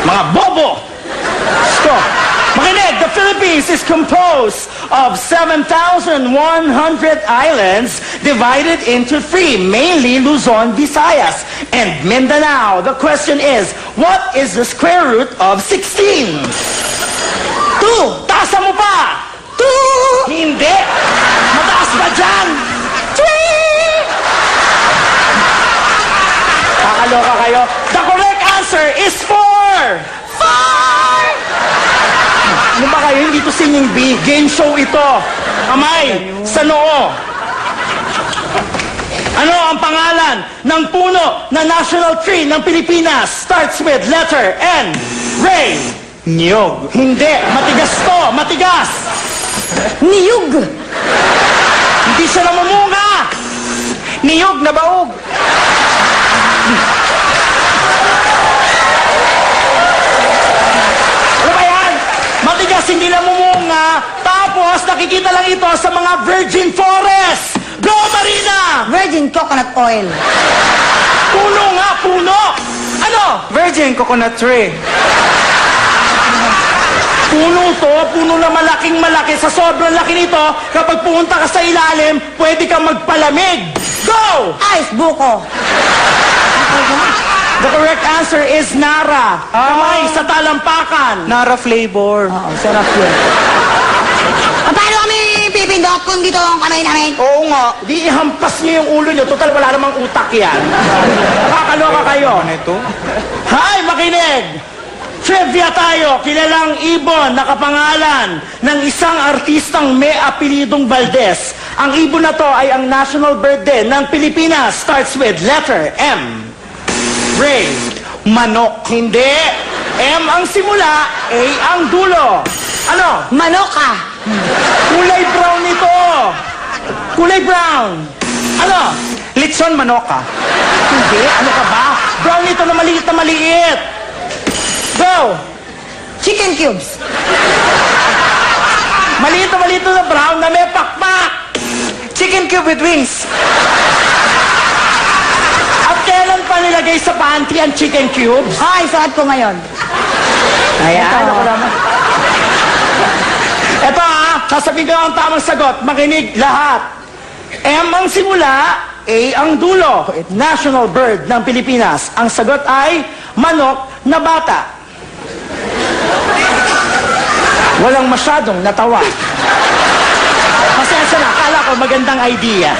Mga bobo! Gusto. Makinig, the Philippines is composed of 7,100 islands divided into three, mainly Luzon, Visayas, and Mindanao. The question is, what is the square root of 16? 2! Taasa mo pa! 2! Hindi! Mataas pa dyan! 3! Kakaloka kayo. The correct answer is 4! 4! Ano ba kayo? Hindi to singing bee. Game show ito. Kamay sa noo. Ano ang pangalan ng puno na national tree ng Pilipinas? Starts with letter N. Ray. Niyog. Hindi. Matigas to. Matigas. Niyug! Hindi siya namumunga. Niyog na baog. Ano ba yan? Matigas, hindi namumunga. Tapos, nakikita lang ito sa mga virgin forest. Go, Marina! Virgin coconut oil. Puno nga, puno! Ano? Virgin coconut tree. Puno to, puno na malaking malaki. Sa sobrang laki nito, kapag pumunta ka sa ilalim, pwede kang magpalamig. Go! Ice buko. The correct answer is Nara. Kamay sa talampakan. Nara flavor. Oo, sarap yun. Paano kami pipindot kung dito ang kamay namin? Oo nga, di ihampas niyo yung ulo niyo. Total, wala namang utak yan. Nakakaloka kayo. Ano ito? Hay, makinig! Trivia tayo, kilalang ibon na kapangalan ng isang artistang may apelidong Valdez. Ang ibon na to ay ang national bird din ng Pilipinas. Starts with letter M. Ray. Manok. Hindi. M ang simula, A ang dulo. Ano? Manoka. Kulay brown ito. Kulay brown. Ano? Litson manoka. Hindi. Ano ka ba? Brown ito na maliit na maliit. Go! Chicken cubes. Maliit na brown na may pakpak. Chicken cube with wings. At kailan pa nilagay sa pantry ang chicken cubes? Ay, suot ko ngayon. Ayan, Ito. ako naman. Ito sasabihin ko ang tamang sagot. Makinig lahat. M ang simula, A ang dulo. National bird ng Pilipinas. Ang sagot ay manok na bata. Walang masyadong natawa. Pasensya na, akala ko magandang idea.